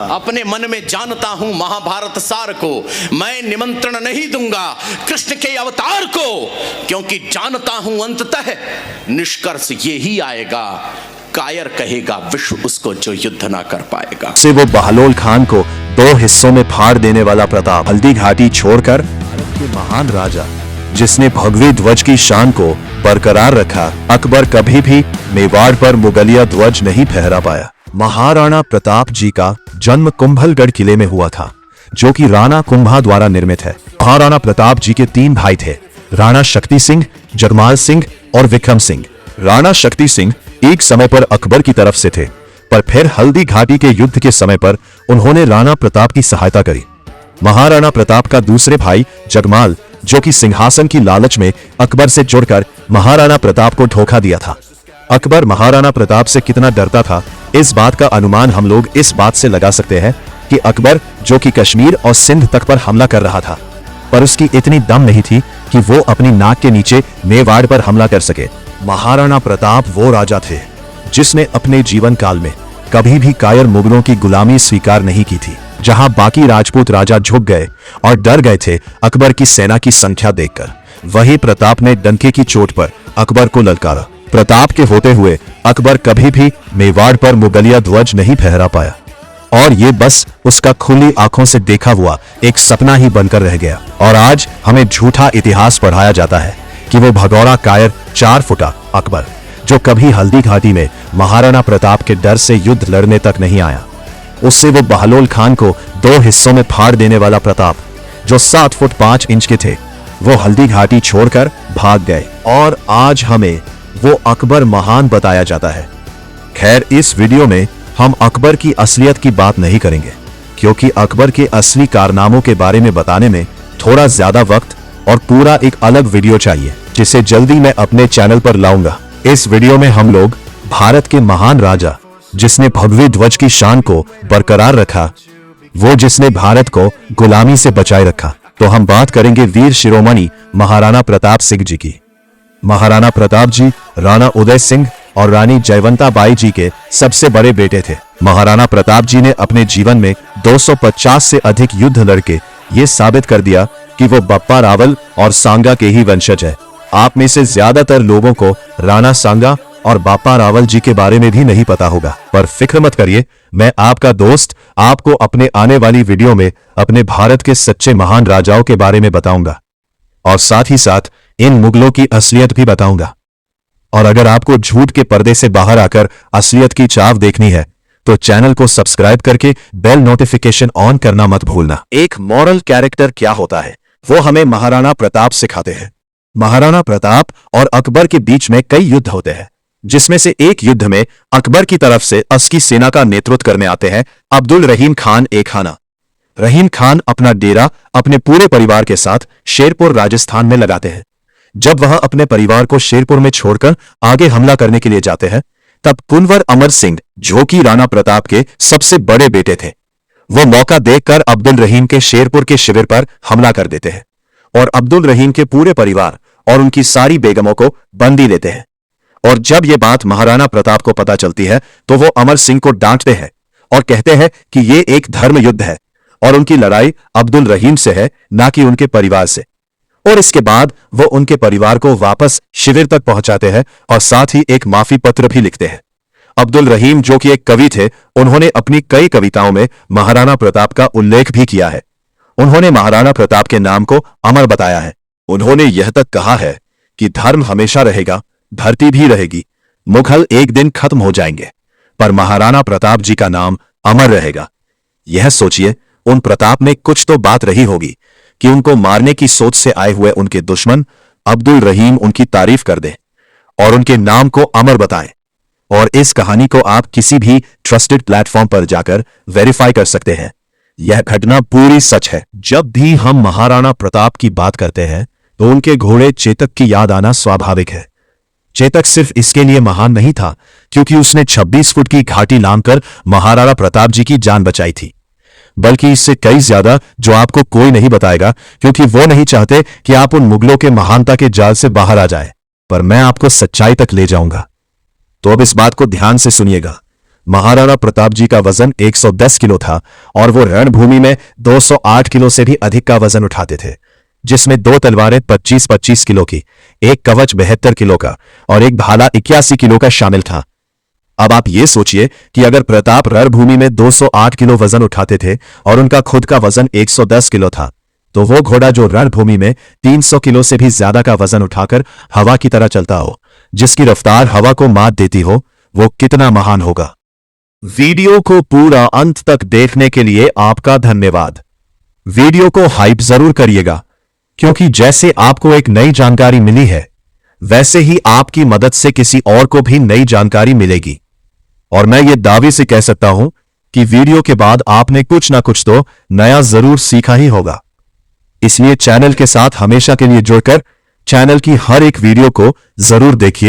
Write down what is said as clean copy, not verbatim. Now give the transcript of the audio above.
अपने मन में जानता हूं महाभारत सार को, मैं निमंत्रण नहीं दूंगा कृष्ण के अवतार को, क्योंकि जानता हूं अंततः निष्कर्ष ये ही आएगा, कायर कहेगा विश्व उसको जो युद्ध ना कर पाएगा। से वो बहलोल खान को दो हिस्सों में फाड़ देने वाला प्रताप, हल्दी घाटी छोड़कर भारत के महान राजा जिसने भगवी ध्वज की शान को बरकरार रखा, अकबर कभी भी मेवाड़ पर मुगलिया ध्वज नहीं फहरा पाया। महाराणा प्रताप जी का जन्म कुंभलगढ़ किले में हुआ था, जो कि राणा कुंभा द्वारा निर्मित है। महाराणा प्रताप जी के 3 भाई थे, राणा शक्ति सिंह, जगमाल सिंह और विक्रम सिंह। राणा शक्ति सिंह एक समय पर अकबर की तरफ से थे, पर फिर हल्दी घाटी के युद्ध के समय पर उन्होंने राणा प्रताप की सहायता करी। महाराणा प्रताप का दूसरे भाई जगमाल, जो कि सिंहासन की लालच में अकबर से जुड़कर महाराणा प्रताप को धोखा दिया था। अकबर महाराणा प्रताप से कितना डरता था, इस बात का अनुमान हम लोग इस बात से लगा सकते हैं कि अकबर, जो कि कश्मीर और सिंध तक पर हमला कर रहा था, पर उसकी इतनी दम नहीं थी कि वो अपनी नाक के नीचे मेवाड़ पर हमला कर सके। महाराणा प्रताप वो राजा थे जिसने अपने जीवन काल में कभी भी कायर मुगलों की गुलामी स्वीकार नहीं की थी। जहां बाकी राजपूत राजा झुक गए और डर गए थे अकबर की सेना की संख्या देखकर, वही प्रताप ने डंके की चोट पर अकबर को ललकारा। प्रताप के होते हुए अकबर कभी भी मेवाड़ पर मुगलिया ध्वज नहीं फहरा पाया, और ये बस उसका खुली आंखों से देखा हुआ एक सपना ही बनकर रह गया। और आज हमें झूठा इतिहास पढ़ाया जाता है कि वो भगौड़ा कायर 4 फुटा अकबर, जो कभी हल्दी घाटी में महाराणा प्रताप के डर से युद्ध लड़ने तक नहीं आया, उससे वो बहलोल खान को 2 हिस्सों में फाड़ देने वाला प्रताप, जो 7 फुट 5 इंच के थे, वो हल्दी घाटी छोड़कर भाग गए, और आज हमें वो अकबर महान बताया जाता है। खैर, इस वीडियो में हम अकबर की असलियत की बात नहीं करेंगे, क्योंकि अकबर के असली कारनामों के बारे में बताने में थोड़ा ज्यादा वक्त और पूरा एक अलग वीडियो चाहिए, जिसे जल्दी मैं अपने चैनल पर लाऊंगा। इस वीडियो में हम लोग भारत के महान राजा जिसने भगवी ध्वज की शान को बरकरार रखा, वो जिसने भारत को गुलामी से बचाए रखा, तो हम बात करेंगे वीर शिरोमणि महाराणा प्रताप सिंह जी की। महाराणा प्रताप जी राणा उदय सिंह और रानी जयवंता बाई जी के सबसे बड़े बेटे थे। महाराणा प्रताप जी ने अपने जीवन में 250 से अधिक युद्ध लड़के ये साबित कर दिया कि वो बप्पा रावल और सांगा के ही वंशज है। आप में से ज्यादातर लोगों को राणा सांगा और बापा रावल जी के बारे में भी नहीं पता होगा, पर फिक्र मत करिए, मैं आपका दोस्त आपको अपने आने वाली वीडियो में अपने भारत के सच्चे महान राजाओं के बारे में बताऊंगा, और साथ ही साथ इन मुगलों की असलियत भी बताऊंगा। और अगर आपको झूठ के पर्दे से बाहर आकर असलियत की चाव देखनी है, तो चैनल को सब्सक्राइब करके बेल नोटिफिकेशन ऑन करना मत भूलना। एक मॉरल कैरेक्टर क्या होता है, वो हमें महाराणा प्रताप सिखाते हैं। महाराणा प्रताप और अकबर के बीच में कई युद्ध होते हैं, जिसमें से एक युद्ध में अकबर की तरफ से अस्की सेना का नेतृत्व करने आते हैं अब्दुल रहीम खान ए खाना। रहीम खान अपना डेरा अपने पूरे परिवार के साथ शेरपुर राजस्थान में लगाते हैं। जब वह अपने परिवार को शेरपुर में छोड़कर आगे हमला करने के लिए जाते हैं, तब कुंवर अमर सिंह, जो कि राणा प्रताप के सबसे बड़े बेटे थे, वो मौका देखकर अब्दुल रहीम के शेरपुर के शिविर पर हमला कर देते हैं और अब्दुल रहीम के पूरे परिवार और उनकी सारी बेगमों को बंदी लेते हैं। और जब ये बात महाराणा प्रताप को पता चलती है, तो वो अमर सिंह को डांटते हैं और कहते हैं कि ये एक धर्म युद्ध है और उनकी लड़ाई अब्दुल रहीम से है, ना कि उनके परिवार से। और इसके बाद वो उनके परिवार को वापस शिविर तक पहुंचाते हैं और साथ ही एक माफी पत्र भी लिखते हैं। अब्दुल रहीम, जो कि एक कवि थे, उन्होंने अपनी कई कविताओं में महाराणा प्रताप का उल्लेख भी किया है। उन्होंने महाराणा प्रताप के नाम को अमर बताया है। उन्होंने यह तक कहा है कि धर्म हमेशा रहेगा, धरती भी रहेगी, मुगल एक दिन खत्म हो जाएंगे, पर महाराणा प्रताप जी का नाम अमर रहेगा। यह सोचिए, उन प्रताप में कुछ तो बात रही होगी कि उनको मारने की सोच से आए हुए उनके दुश्मन अब्दुल रहीम उनकी तारीफ कर दें और उनके नाम को अमर बताएं। और इस कहानी को आप किसी भी ट्रस्टेड प्लेटफॉर्म पर जाकर वेरीफाई कर सकते हैं। यह घटना पूरी सच है। जब भी हम महाराणा प्रताप की बात करते हैं, तो उनके घोड़े चेतक की याद आना स्वाभाविक है। चेतक सिर्फ इसके लिए महान नहीं था क्योंकि उसने 26 फुट की घाटी लांघकर महाराणा प्रताप जी की जान बचाई थी, बल्कि इससे कई ज्यादा, जो आपको कोई नहीं बताएगा, क्योंकि वो नहीं चाहते कि आप उन मुगलों के महानता के जाल से बाहर आ जाए। पर मैं आपको सच्चाई तक ले जाऊंगा, तो अब इस बात को ध्यान से सुनिएगा। महाराणा प्रताप जी का वजन 110 किलो था और वो रणभूमि में 208 किलो से भी अधिक का वजन उठाते थे, जिसमें 2 तलवारें 25-25 किलो की, एक कवच 72 किलो का और एक भाला 81 किलो का शामिल था। अब आप ये सोचिए कि अगर प्रताप रणभूमि में 208 किलो वजन उठाते थे और उनका खुद का वजन 110 किलो था, तो वो घोड़ा जो रणभूमि में 300 किलो से भी ज्यादा का वजन उठाकर हवा की तरह चलता हो, जिसकी रफ्तार हवा को मात देती हो, वो कितना महान होगा। वीडियो को पूरा अंत तक देखने के लिए आपका धन्यवाद। वीडियो को हाइप जरूर करिएगा, क्योंकि जैसे आपको एक नई जानकारी मिली है, वैसे ही आपकी मदद से किसी और को भी नई जानकारी मिलेगी। और मैं ये दावे से कह सकता हूं कि वीडियो के बाद आपने कुछ ना कुछ तो नया जरूर सीखा ही होगा। इसलिए चैनल के साथ हमेशा के लिए जुड़कर चैनल की हर एक वीडियो को जरूर देखिए।